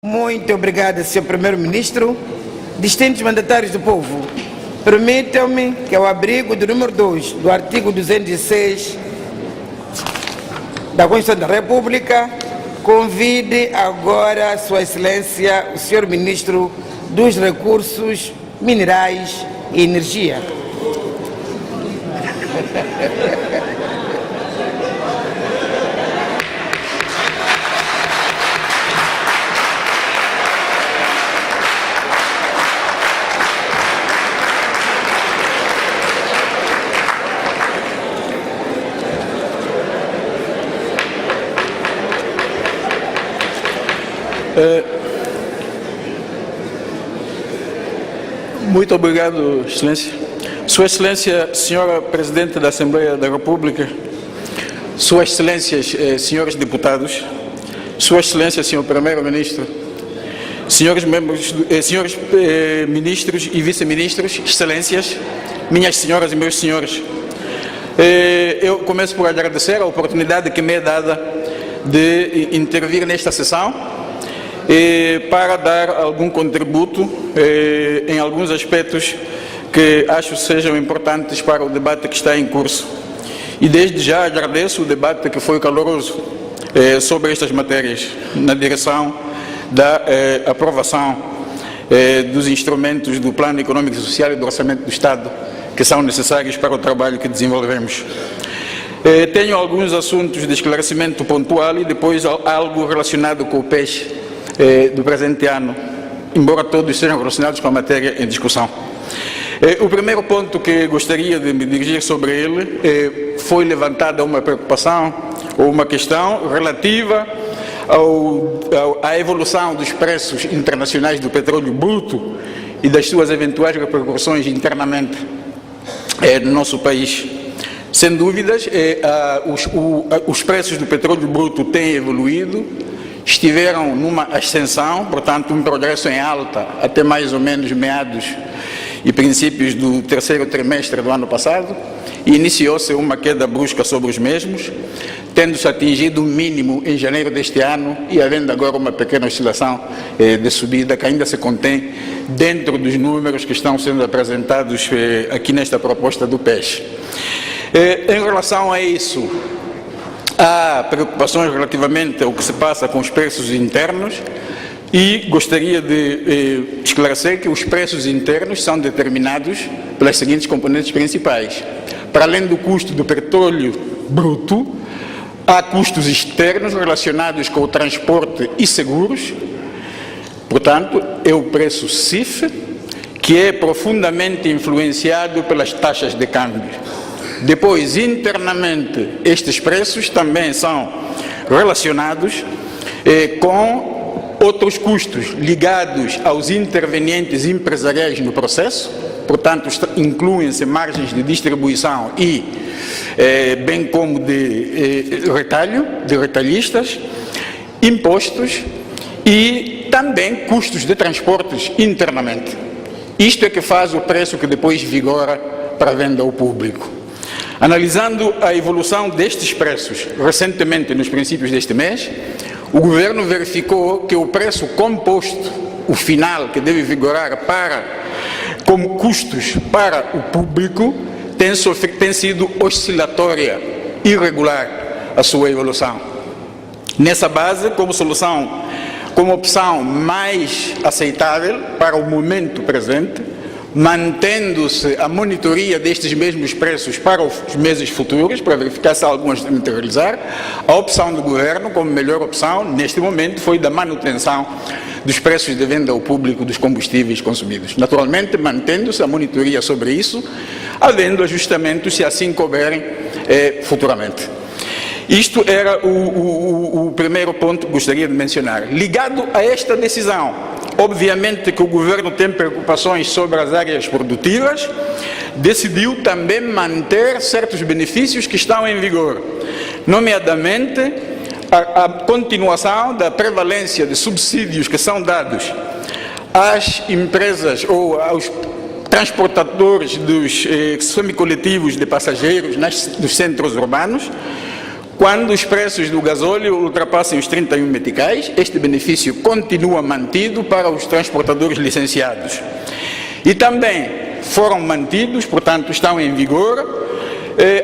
Muito obrigada, Sr. Primeiro-Ministro. Distintos mandatários do povo, permitam-me que, ao abrigo do número 2 do artigo 206 da Constituição da República, convide agora Sua Excelência, o Sr. Ministro dos Recursos Minerais e Energia. Muito obrigado, Excelência. Sua Excelência, Senhora Presidente da Assembleia da República, Suas Excelências, Senhores Deputados, Sua Excelência, Senhor Primeiro-Ministro, Senhores Membros, Senhores Ministros e Vice-Ministros, Excelências, Minhas Senhoras e Meus Senhores, eu começo por agradecer a oportunidade que me é dada de intervir nesta sessão para dar algum contributo em alguns aspectos que acho sejam importantes para o debate que está em curso. E desde já agradeço o debate que foi caloroso sobre estas matérias, na direção da aprovação dos instrumentos do Plano Econômico e Social e do Orçamento do Estado, que são necessários para o trabalho que desenvolvemos. Tenho alguns assuntos de esclarecimento pontual e depois algo relacionado com o peixe do presente ano, embora todos sejam relacionados com a matéria em discussão. O primeiro ponto que gostaria de me dirigir sobre ele foi levantada uma preocupação ou uma questão relativa à evolução dos preços internacionais do petróleo bruto e das suas eventuais repercussões internamente no nosso país. Sem dúvidas, os preços do petróleo bruto têm evoluído, estiveram numa ascensão, portanto um progresso em alta até mais ou menos meados e princípios do terceiro trimestre do ano passado, e iniciou-se uma queda brusca sobre os mesmos, tendo-se atingido o mínimo em janeiro deste ano e havendo agora uma pequena oscilação de subida que ainda se contém dentro dos números que estão sendo apresentados aqui nesta proposta do PES. Em relação a isso, há preocupações relativamente ao que se passa com os preços internos e gostaria de esclarecer que os preços internos são determinados pelas seguintes componentes principais. Para além do custo do petróleo bruto, há custos externos relacionados com o transporte e seguros, portanto, é o preço CIF, que é profundamente influenciado pelas taxas de câmbio. Depois, internamente, estes preços também são relacionados com outros custos ligados aos intervenientes empresariais no processo, portanto, incluem-se margens de distribuição e bem como de retalho, de retalhistas, impostos e também custos de transportes internamente. Isto é que faz o preço que depois vigora para a venda ao público. Analisando a evolução destes preços recentemente, nos princípios deste mês, o Governo verificou que o preço composto, o final que deve vigorar como custos para o público, tem sido oscilatória, irregular a sua evolução. Nessa base, como opção mais aceitável para o momento presente, mantendo-se a monitoria destes mesmos preços para os meses futuros, para verificar se há algum ajustamento a realizar, a opção do Governo, como melhor opção, neste momento, foi da manutenção dos preços de venda ao público dos combustíveis consumidos. Naturalmente, mantendo-se a monitoria sobre isso, havendo ajustamentos, se assim couberem, futuramente. Isto era o primeiro ponto que gostaria de mencionar. Ligado a esta decisão, obviamente que o Governo tem preocupações sobre as áreas produtivas, decidiu também manter certos benefícios que estão em vigor, nomeadamente a continuação da prevalência de subsídios que são dados às empresas ou aos transportadores dos semicoletivos de passageiros nos centros urbanos, Quando os preços do gasóleo ultrapassem os 31 meticais, este benefício continua mantido para os transportadores licenciados. E também foram mantidos, portanto estão em vigor,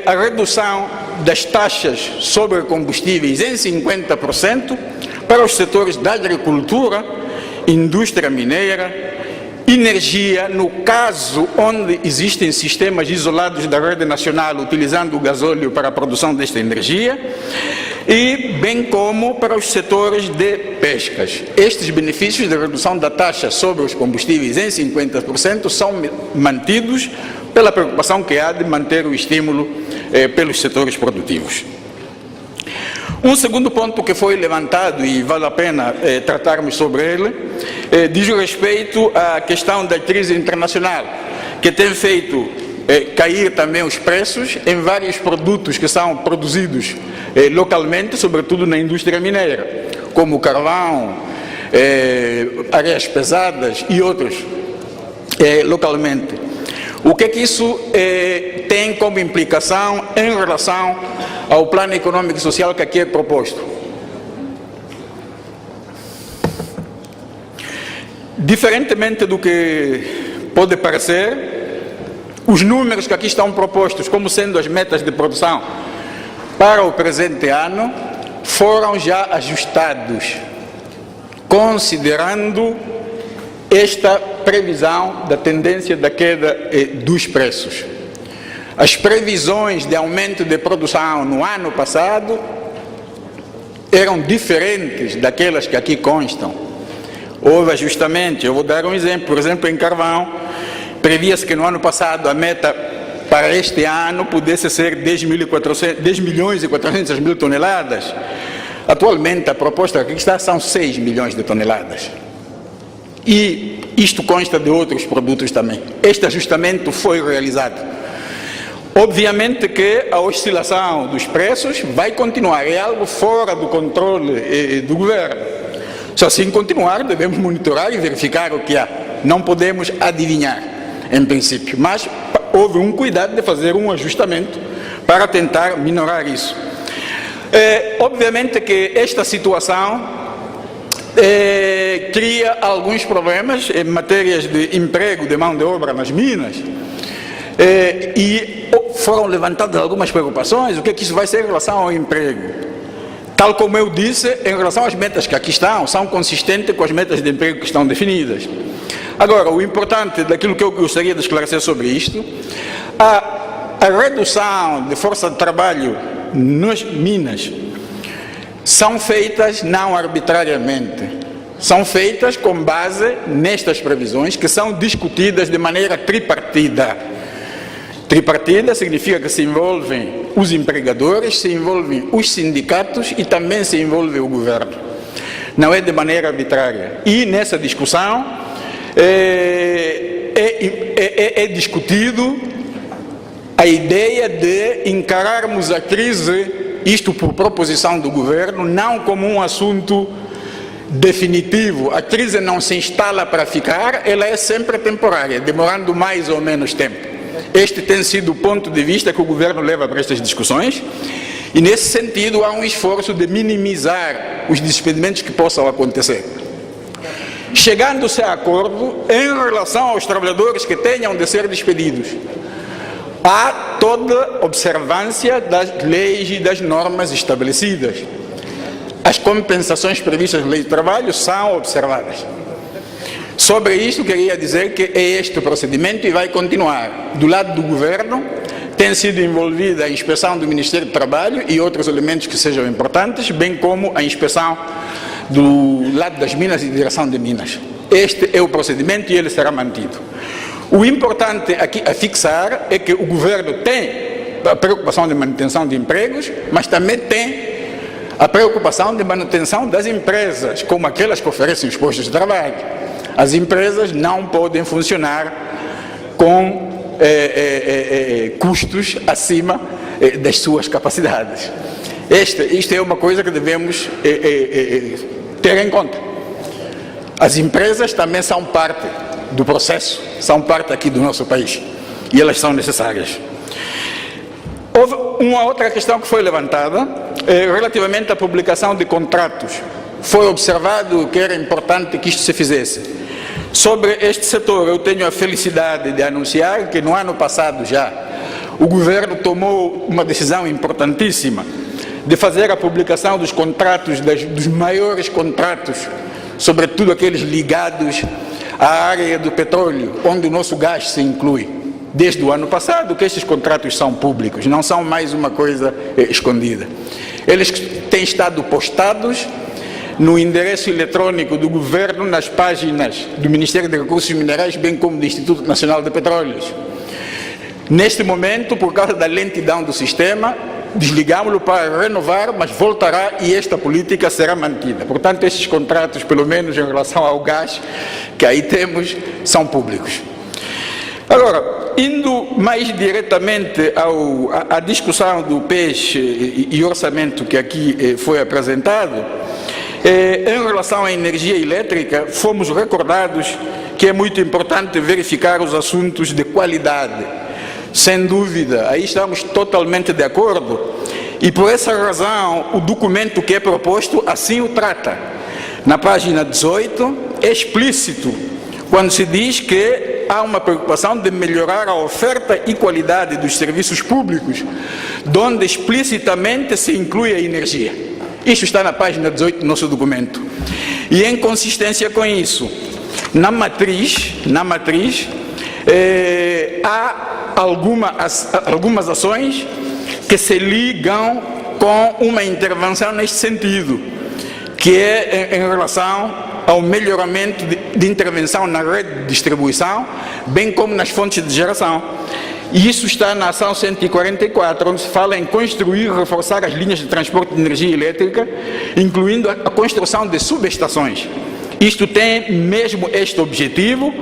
a redução das taxas sobre combustíveis em 50% para os setores da agricultura, indústria mineira, energia, no caso onde existem sistemas isolados da rede nacional utilizando o gasóleo para a produção desta energia, e bem como para os setores de pescas. Estes benefícios de redução da taxa sobre os combustíveis em 50% são mantidos pela preocupação que há de manter o estímulo pelos setores produtivos. Um segundo ponto que foi levantado, e vale a pena tratarmos sobre ele, diz respeito à questão da crise internacional, que tem feito cair também os preços em vários produtos que são produzidos localmente, sobretudo na indústria mineira, como carvão, areias pesadas e outros localmente. O que é que isso tem como implicação em relação ao plano econômico e social que aqui é proposto? Diferentemente do que pode parecer, os números que aqui estão propostos como sendo as metas de produção para o presente ano foram já ajustados, considerando esta previsão da tendência da queda dos preços. As previsões de aumento de produção no ano passado eram diferentes daquelas que aqui constam. Houve ajustamento. Eu vou dar um exemplo. Por exemplo, em carvão, previa-se que no ano passado a meta para este ano pudesse ser 10 milhões e 400 mil toneladas. Atualmente, a proposta aqui está são 6 milhões de toneladas. E isto consta de outros produtos também. Este ajustamento foi realizado. Obviamente que a oscilação dos preços vai continuar, é algo fora do controle do governo. Se assim continuar, devemos monitorar e verificar o que há. Não podemos adivinhar, em princípio, mas houve um cuidado de fazer um ajustamento para tentar minorar isso. Obviamente que esta situação cria alguns problemas em matérias de emprego de mão de obra nas minas, e foram levantadas algumas preocupações. O que é que isso vai ser em relação ao emprego? Tal como eu disse, em relação às metas que aqui estão, são consistentes com as metas de emprego que estão definidas. Agora, o importante daquilo que eu gostaria de esclarecer sobre isto, a redução de força de trabalho nas minas são feitas não arbitrariamente, são feitas com base nestas previsões que são discutidas de maneira tripartida. Tripartida significa que se envolvem os empregadores, se envolvem os sindicatos e também se envolve o governo. Não é de maneira arbitrária. E nessa discussão é discutido a ideia de encararmos a crise, isto por proposição do governo, não como um assunto definitivo. A crise não se instala para ficar, ela é sempre temporária, demorando mais ou menos tempo. Este tem sido o ponto de vista que o governo leva para estas discussões, e nesse sentido há um esforço de minimizar os despedimentos que possam acontecer. Chegando-se a acordo em relação aos trabalhadores que tenham de ser despedidos, há toda observância das leis e das normas estabelecidas. As compensações previstas na lei do trabalho são observadas. Sobre isto, queria dizer que é este o procedimento e vai continuar. Do lado do governo, tem sido envolvida a inspeção do Ministério do Trabalho e outros elementos que sejam importantes, bem como a inspeção do lado das minas e direção de minas. Este é o procedimento e ele será mantido. O importante aqui a fixar é que o governo tem a preocupação de manutenção de empregos, mas também tem a preocupação de manutenção das empresas, como aquelas que oferecem os postos de trabalho. As empresas não podem funcionar com custos acima das suas capacidades. Isto é uma coisa que devemos ter em conta. As empresas também são parte do processo, são parte aqui do nosso país e elas são necessárias. Houve uma outra questão que foi levantada relativamente à publicação de contratos, foi observado que era importante que isto se fizesse. Sobre este setor, eu tenho a felicidade de anunciar que no ano passado já, o governo tomou uma decisão importantíssima de fazer a publicação dos contratos, dos maiores contratos, sobretudo aqueles ligados à área do petróleo, onde o nosso gás se inclui. Desde o ano passado que estes contratos são públicos, não são mais uma coisa escondida. Eles têm estado postados no endereço eletrônico do governo, nas páginas do Ministério de Recursos Minerais, bem como do Instituto Nacional de Petróleos. Neste momento, por causa da lentidão do sistema, desligamos-lo para renovar, mas voltará e esta política será mantida. Portanto, estes contratos, pelo menos em relação ao gás que aí temos, são públicos. Agora, indo mais diretamente à discussão do PES e orçamento que aqui foi apresentado, em relação à energia elétrica, fomos recordados que é muito importante verificar os assuntos de qualidade. Sem dúvida, aí estamos totalmente de acordo, e por essa razão o documento que é proposto assim o trata. Na página 18 é explícito quando se diz que há uma preocupação de melhorar a oferta e qualidade dos serviços públicos, onde explicitamente se inclui a energia. Isto está na página 18 do nosso documento. E em consistência com isso, na matriz há algumas ações que se ligam com uma intervenção neste sentido, que é em relação ao melhoramento de intervenção na rede de distribuição, bem como nas fontes de geração. E isso está na ação 144, onde se fala em construir e reforçar as linhas de transporte de energia elétrica, incluindo a construção de subestações. Isto tem mesmo este objetivo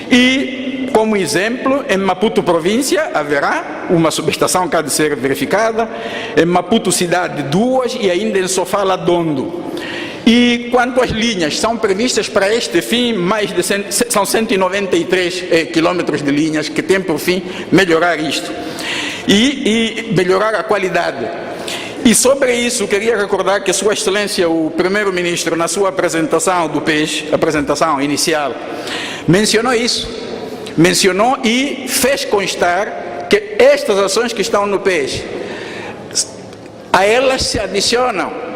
e, como exemplo, em Maputo província haverá uma subestação que há de ser verificada, em Maputo cidade 2 e ainda em Sofala Dondo. E quanto às linhas, são previstas para este fim são 193 quilômetros de linhas que têm por fim melhorar isto e melhorar a qualidade. E sobre isso, queria recordar que Sua Excelência, o Primeiro-Ministro, na sua apresentação do PES, apresentação inicial, mencionou isso. Mencionou e fez constar que estas ações que estão no PES, a elas se adicionam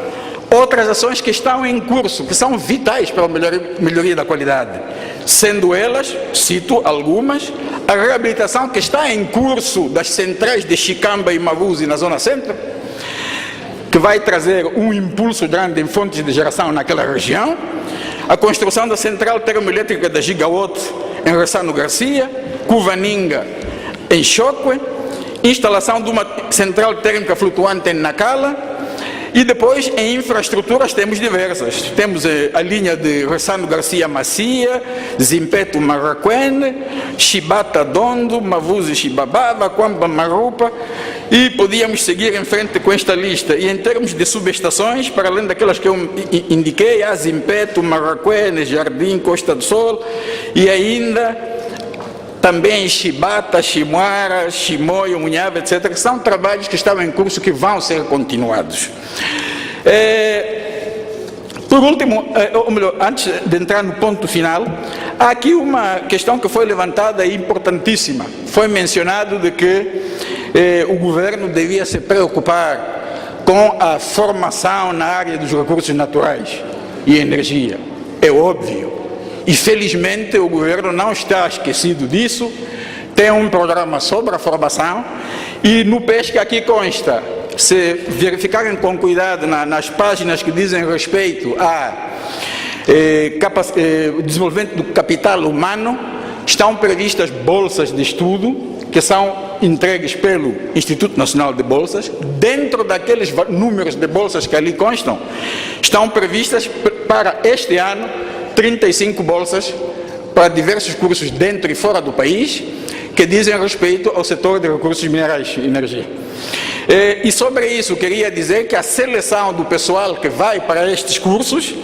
outras ações que estão em curso, que são vitais para a melhoria da qualidade. Sendo elas, cito algumas, a reabilitação que está em curso das centrais de Chicamba e Mavuzi na Zona Centro, que vai trazer um impulso grande em fontes de geração naquela região, a construção da central termoelétrica da Gigawatt em Ressano Garcia, Cuvaninga em Chocwe, instalação de uma central térmica flutuante em Nacala. E depois, em infraestruturas, temos diversas. Temos a linha de Ressano Garcia Macia, Zimpeto Marraquene, Chibata Dondo, Mavuzi Chibababa, Quamba Marupa, e podíamos seguir em frente com esta lista. E em termos de subestações, para além daquelas que eu indiquei, há Zimpeto, Marraquene, Jardim, Costa do Sol, e ainda também Chibata, Chimoara, Chimoio, Munhava, etc., que são trabalhos que estavam em curso que vão ser continuados. Por último, ou melhor, antes de entrar no ponto final, há aqui uma questão que foi levantada e importantíssima. Foi mencionado de que o governo devia se preocupar com a formação na área dos recursos naturais e energia. É óbvio. E felizmente o governo não está esquecido disso, tem um programa sobre a formação e no PES que aqui consta, se verificarem com cuidado nas páginas que dizem respeito a desenvolvimento do capital humano, estão previstas bolsas de estudo que são entregues pelo Instituto Nacional de Bolsas. Dentro daqueles números de bolsas que ali constam, estão previstas para este ano 35 bolsas para diversos cursos dentro e fora do país que dizem respeito ao setor de recursos minerais e energia. E sobre isso queria dizer que a seleção do pessoal que vai para estes cursos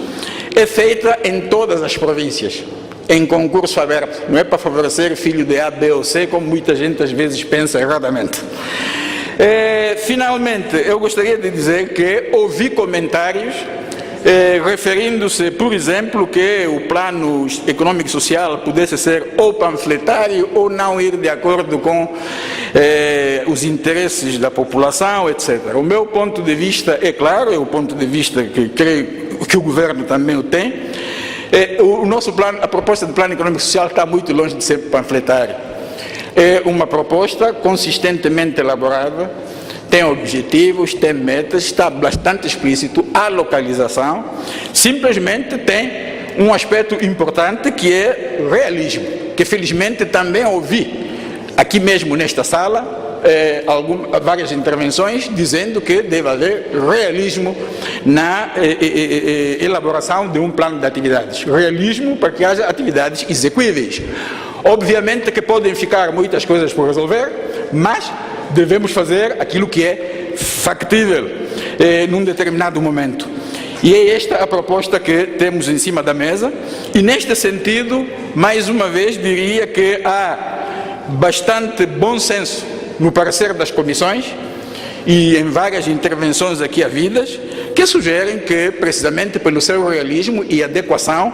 é feita em todas as províncias, em concurso aberto. Não é para favorecer filho de A, B ou C, como muita gente às vezes pensa erradamente. Finalmente, eu gostaria de dizer que ouvi comentários referindo-se, por exemplo, que o plano econômico e social pudesse ser ou panfletário ou não ir de acordo com os interesses da população, etc. O meu ponto de vista é claro, é o ponto de vista que creio que o governo também o tem. O nosso plano, a proposta do plano econômico e social está muito longe de ser panfletário. É uma proposta consistentemente elaborada, tem objetivos, tem metas, está bastante explícito a localização, simplesmente tem um aspecto importante que é realismo, que felizmente também ouvi aqui mesmo nesta sala, várias intervenções dizendo que deve haver realismo na elaboração de um plano de atividades. Realismo para que haja atividades execuíveis. Obviamente que podem ficar muitas coisas por resolver, mas devemos fazer aquilo que é factível num determinado momento. E é esta a proposta que temos em cima da mesa, e neste sentido, mais uma vez, diria que há bastante bom senso no parecer das comissões e em várias intervenções aqui havidas, que sugerem que, precisamente pelo seu realismo e adequação,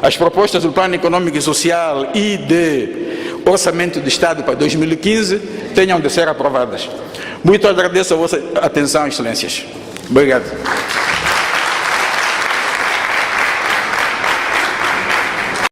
as propostas do Plano Econômico e Social e de Orçamento de Estado para 2015 tenham de ser aprovadas. Muito agradeço a vossa atenção, excelências. Obrigado.